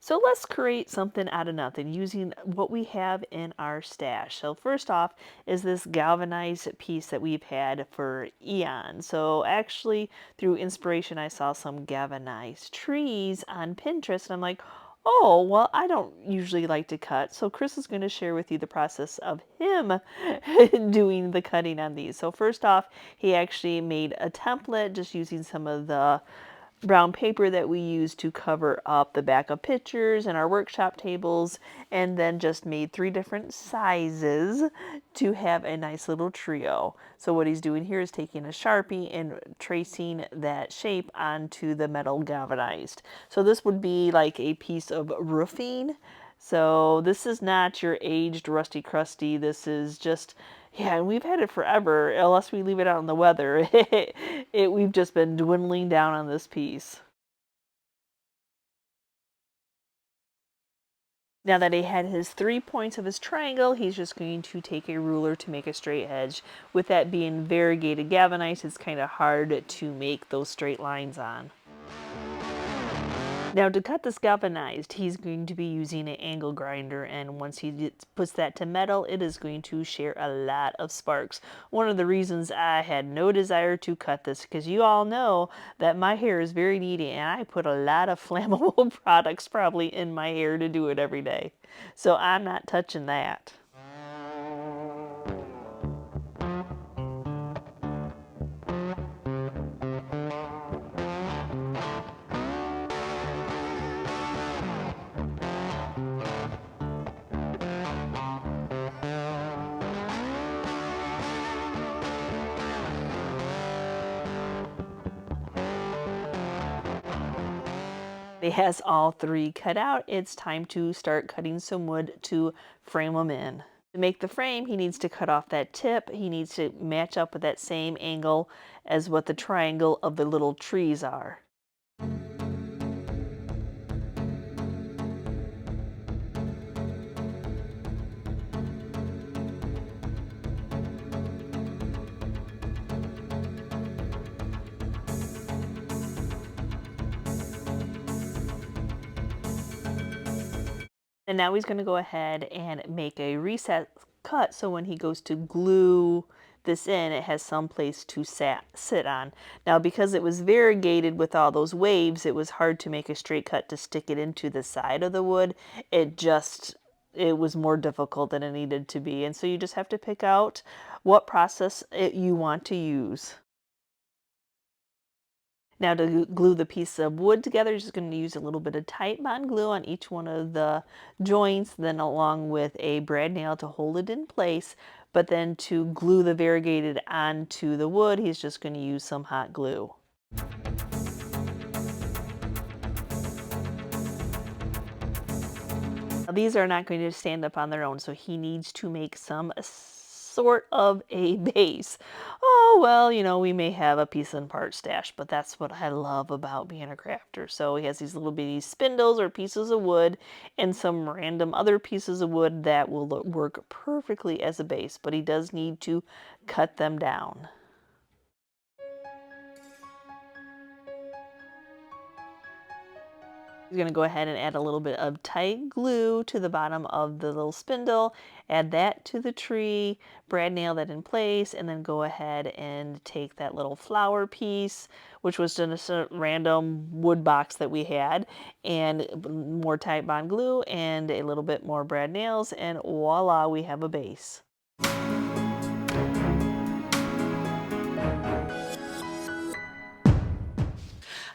So let's create something out of nothing using what we have in our stash. So first off is this galvanized piece that we've had for eons. So actually through inspiration I saw some galvanized trees on Pinterest and I'm like, oh, well, I don't usually like to cut. So Chris is going to share with you the process of him doing the cutting on these. So first off, he actually made a template just using some of the brown paper that we use to cover up the back of pictures and our workshop tables, and then just made 3 different sizes to have a nice little trio. So what he's doing here is taking a Sharpie and tracing that shape onto the metal galvanized. So this would be like a piece of roofing. So this is not your aged rusty crusty. This is just, yeah, and we've had it forever, unless we leave it out in the weather. We've just been dwindling down on this piece. Now that he had his 3 points of his triangle, he's just going to take a ruler to make a straight edge. With that being variegated galvanized, it's kind of hard to make those straight lines on. Now to cut this galvanized, he's going to be using an angle grinder, and once he puts that to metal, it is going to share a lot of sparks. One of the reasons I had no desire to cut this, because you all know that my hair is very needy and I put a lot of flammable products probably in my hair to do it every day. So I'm not touching that. He has all 3 cut out. It's time to start cutting some wood to frame them in. To make the frame, he needs to cut off that tip. He needs to match up with that same angle as what the triangle of the little trees are. And now he's going to go ahead and make a reset cut so when he goes to glue this in, it has some place to sit on. Now because it was variegated with all those waves, it was hard to make a straight cut to stick it into the side of the wood. It was more difficult than it needed to be. And so you just have to pick out what process you want to use. Now to glue the piece of wood together, you're just going to use a little bit of Titebond glue on each one of the joints, then along with a brad nail to hold it in place. But then to glue the variegated onto the wood, he's just going to use some hot glue. Now, these are not going to stand up on their own, so he needs to make some sort of a base. Oh, well, you know, we may have a piece and part stash, but that's what I love about being a crafter. So he has these little bitty spindles or pieces of wood and some random other pieces of wood that will work perfectly as a base, but he does need to cut them down. He's going to go ahead and add a little bit of tight glue to the bottom of the little spindle, add that to the tree, brad nail that in place, and then go ahead and take that little flower piece, which was just a random wood box that we had, and more Titebond glue and a little bit more brad nails, and voila, we have a base.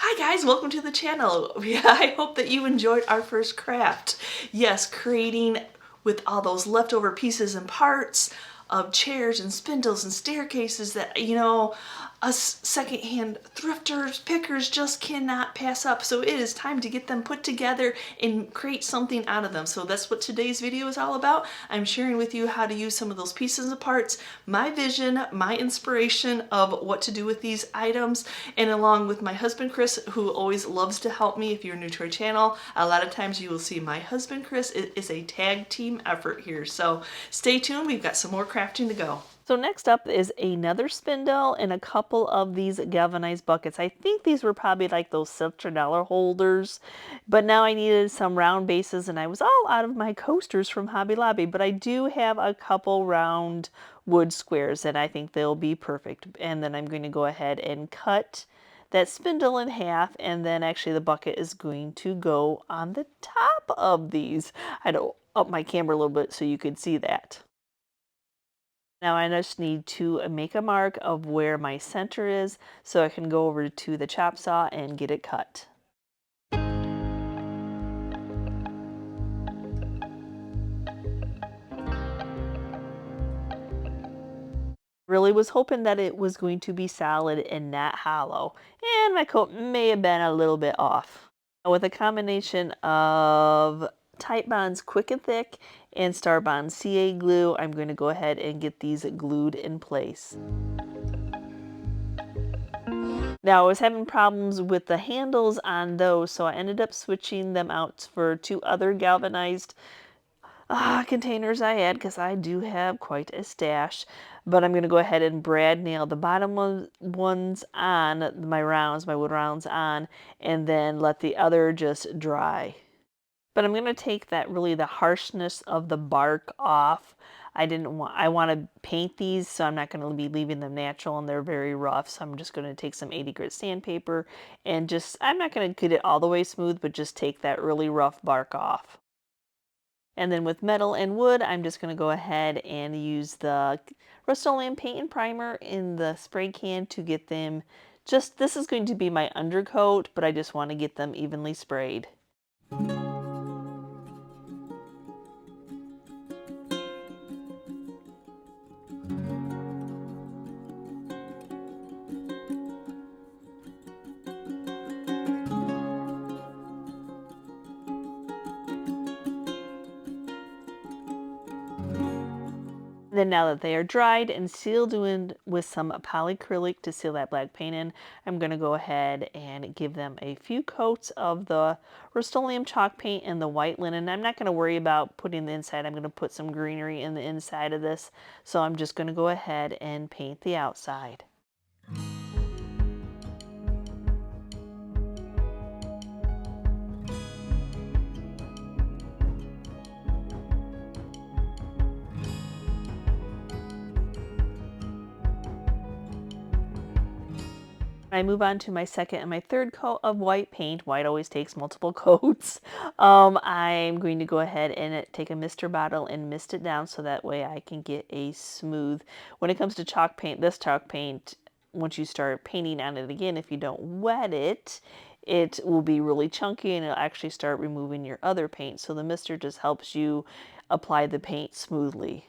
Hi guys, welcome to the channel. I hope that you enjoyed our first craft. Yes, creating with all those leftover pieces and parts of chairs and spindles and staircases that, you know, us secondhand thrifters, pickers just cannot pass up. So it is time to get them put together and create something out of them. So that's what today's video is all about. I'm sharing with you how to use some of those pieces and parts, my vision, my inspiration of what to do with these items, and along with my husband Chris, who always loves to help me. If you're new to our channel, a lot of times you will see my husband Chris. It is a tag team effort here. So stay tuned, we've got some more crafting to go. So next up is another spindle and a couple of these galvanized buckets. I think these were probably like those citronella holders, but now I needed some round bases and I was all out of my coasters from Hobby Lobby, but I do have a couple round wood squares and I think they'll be perfect. And then I'm going to go ahead and cut that spindle in half, and then actually the bucket is going to go on the top of these. I had to up my camera a little bit so you could see that. Now I just need to make a mark of where my center is so I can go over to the chop saw and get it cut. Really was hoping that it was going to be solid and not hollow, and my coat may have been a little bit off. With a combination of Titebond's Quick and Thick and Starbond CA glue, I'm going to go ahead and get these glued in place. Now I was having problems with the handles on those, so I ended up switching them out for 2 other galvanized containers I had, because I do have quite a stash. But I'm going to go ahead and brad nail the bottom ones on my rounds, my wood rounds on, and then let the other just dry. But I'm going to take that really the harshness of the bark off. I want to paint these, so I'm not going to be leaving them natural, and they're very rough. So I'm just going to take some 80 grit sandpaper and just, I'm not going to get it all the way smooth, but just take that really rough bark off. And then with metal and wood, I'm just going to go ahead and use the Rust-Oleum paint and primer in the spray can to get them just, this is going to be my undercoat, but I just want to get them evenly sprayed. Then now that they are dried and sealed in with some polycrylic to seal that black paint in, I'm going to go ahead and give them a few coats of the Rust-Oleum chalk paint and the white linen. I'm not going to worry about putting the inside. I'm going to put some greenery in the inside of this. So I'm just going to go ahead and paint the outside. I move on to my second and my third coat of white paint. White always takes multiple coats. I'm going to go ahead and take a mister bottle and mist it down so that way I can get a smooth. When it comes to chalk paint, this chalk paint, once you start painting on it again, if you don't wet it, it will be really chunky and it'll actually start removing your other paint. So the mister just helps you apply the paint smoothly.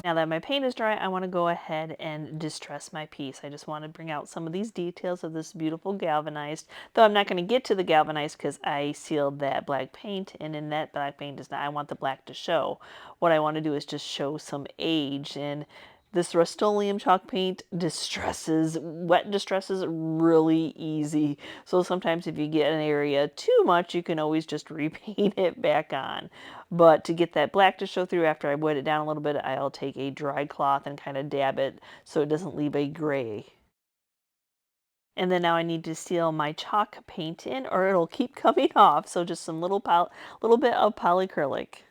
Now that my paint is dry, I want to go ahead and distress my piece. I just want to bring out some of these details of this beautiful galvanized, though I'm not going to get to the galvanized because I sealed that black paint, and in that black paint is not, I want the black to show. What I want to do is just show some age, and this Rust-Oleum chalk paint distresses, wet distresses really easy. So sometimes if you get an area too much, you can always just repaint it back on. But to get that black to show through after I wet it down a little bit, I'll take a dry cloth and kind of dab it so it doesn't leave a gray. And then now I need to seal my chalk paint in or it'll keep coming off. So just some little bit of polycrylic.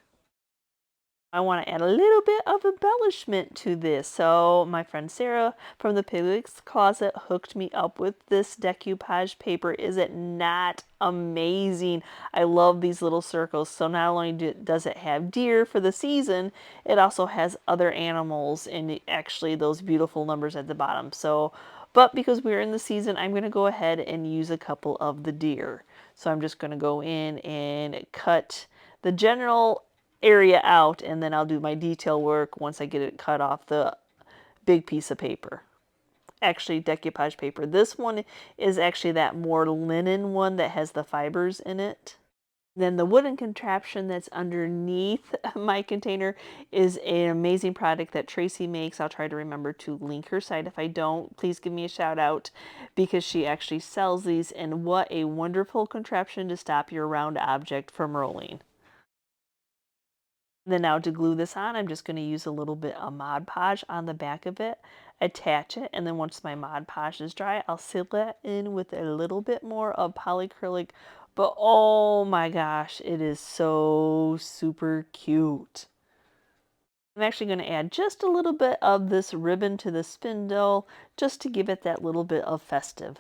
I want to add a little bit of embellishment to this. So my friend Sarah from the Piglets Closet hooked me up with this decoupage paper. Is it not amazing? I love these little circles. So not only does it have deer for the season, it also has other animals and actually those beautiful numbers at the bottom. So, but because we're in the season, I'm going to go ahead and use a couple of the deer. So I'm just going to go in and cut the general area out, and then I'll do my detail work once I get it cut off the big piece of paper. Actually, decoupage paper. This one is actually that more linen one that has the fibers in it. Then the wooden contraption that's underneath my container is an amazing product that Tracy makes. I'll try to remember to link her site. If I don't, please give me a shout out because she actually sells these, and what a wonderful contraption to stop your round object from rolling. Then now to glue this on, I'm just going to use a little bit of Mod Podge on the back of it, attach it, and then once my Mod Podge is dry, I'll seal that in with a little bit more of Polycrylic. But oh my gosh, it is so super cute. I'm actually going to add just a little bit of this ribbon to the spindle just to give it that little bit of festive.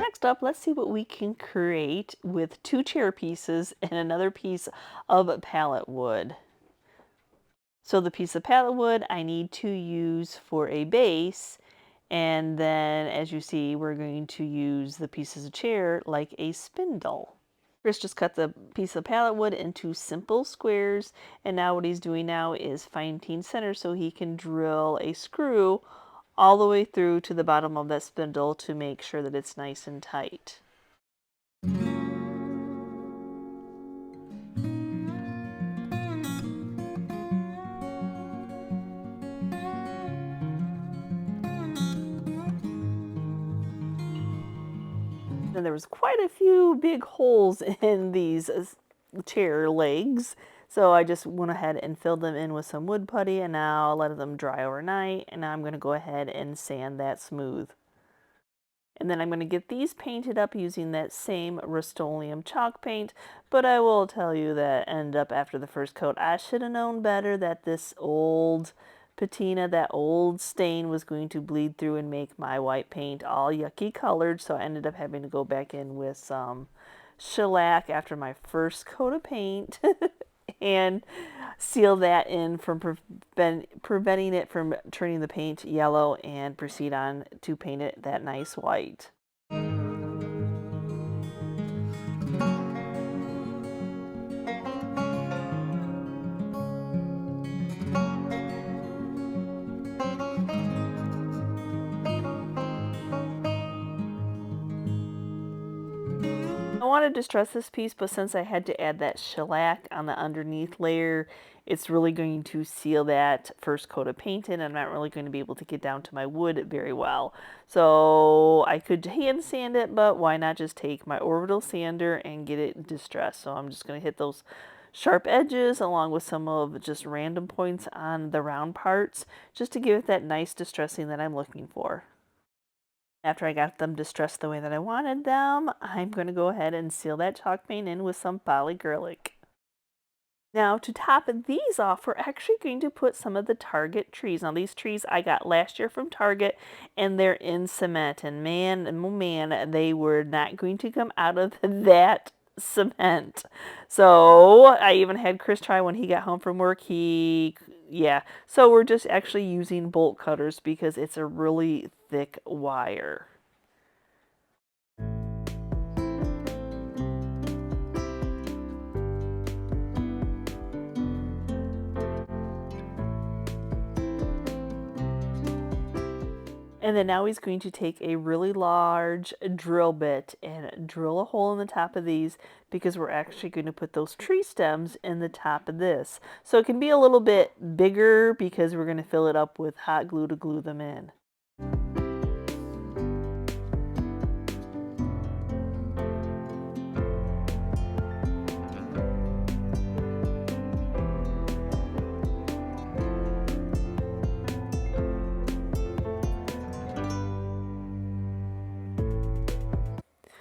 Next up, let's see what we can create with 2 chair pieces and another piece of pallet wood. So the piece of pallet wood I need to use for a base, and then as you see, we're going to use the pieces of chair like a spindle. Chris just cut the piece of pallet wood into simple squares, and now what he's doing now is fine-tune center so he can drill a screw all the way through to the bottom of that spindle to make sure that it's nice and tight. And there was quite a few big holes in these chair legs, so I just went ahead and filled them in with some wood putty, and now let them dry overnight, and now I'm going to go ahead and sand that smooth. And then I'm going to get these painted up using that same Rust-Oleum chalk paint, but I will tell you that end up after the first coat, I should have known better that this old patina, that old stain was going to bleed through and make my white paint all yucky colored, so I ended up having to go back in with some shellac after my first coat of paint and seal that in from preventing it from turning the paint yellow and proceed on to paint it that nice white. I wanted to stress this piece, but since I had to add that shellac on the underneath layer, it's really going to seal that first coat of paint in, and I'm not really going to be able to get down to my wood very well. So I could hand sand it, but why not just take my Orbital sander and get it distressed? So I'm just going to hit those sharp edges along with some of just random points on the round parts, just to give it that nice distressing that I'm looking for. After I got them distressed the way that I wanted them, I'm going to go ahead and seal that chalk paint in with some Polycrylic. Now to top these off, we're actually going to put some of the Target trees. Now these trees I got last year from Target, and they're in cement, and man, oh man, they were not going to come out of that cement. So I even had Chris try when he got home from work. Yeah, so we're just actually using bolt cutters because it's a really thick wire. And then now he's going to take a really large drill bit and drill a hole in the top of these, because we're actually going to put those tree stems in the top of this. So it can be a little bit bigger because we're going to fill it up with hot glue to glue them in.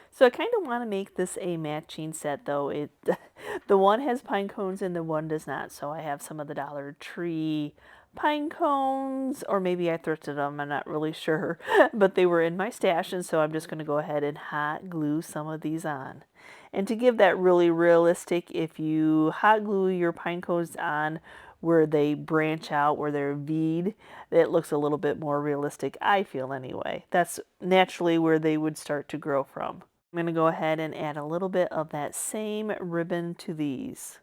So I kind of want to make this a matching set, though. The one has pine cones and the one does not. So I have some of the Dollar Tree pine cones, or maybe I thrifted them, I'm not really sure, but they were in my stash, and so I'm just going to go ahead and hot glue some of these on. And to give that really realistic, if you hot glue your pine cones on where they branch out, where they're V'd, it looks a little bit more realistic, I feel anyway. That's naturally where they would start to grow from. I'm going to go ahead and add a little bit of that same ribbon to these.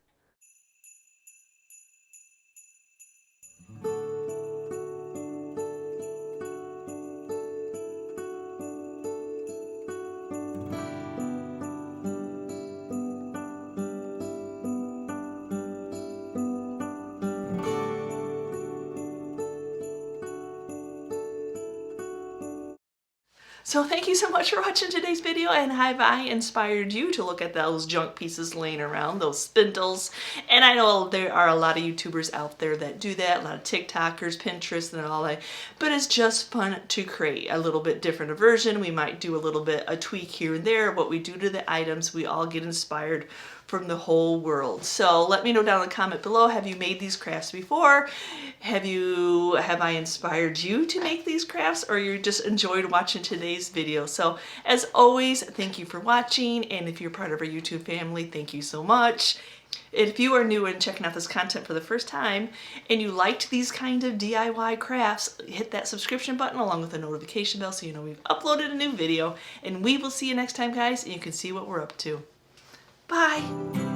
So thank you so much for watching today's video, and have I inspired you to look at those junk pieces laying around, those spindles? And I know there are a lot of YouTubers out there that do that, a lot of TikTokers, Pinterest, and all that, but it's just fun to create a little bit different version. We might do a little bit, a tweak here and there, what we do to the items. We all get inspired from the whole world. So let me know down in the comment below, have you made these crafts before? Have I inspired you to make these crafts, or you just enjoyed watching today's video? So as always, thank you for watching, and if you're part of our YouTube family, thank you so much. If you are new and checking out this content for the first time and you liked these kind of DIY crafts, hit that subscription button along with the notification bell so you know we've uploaded a new video, and we will see you next time, guys, and you can see what we're up to. Bye!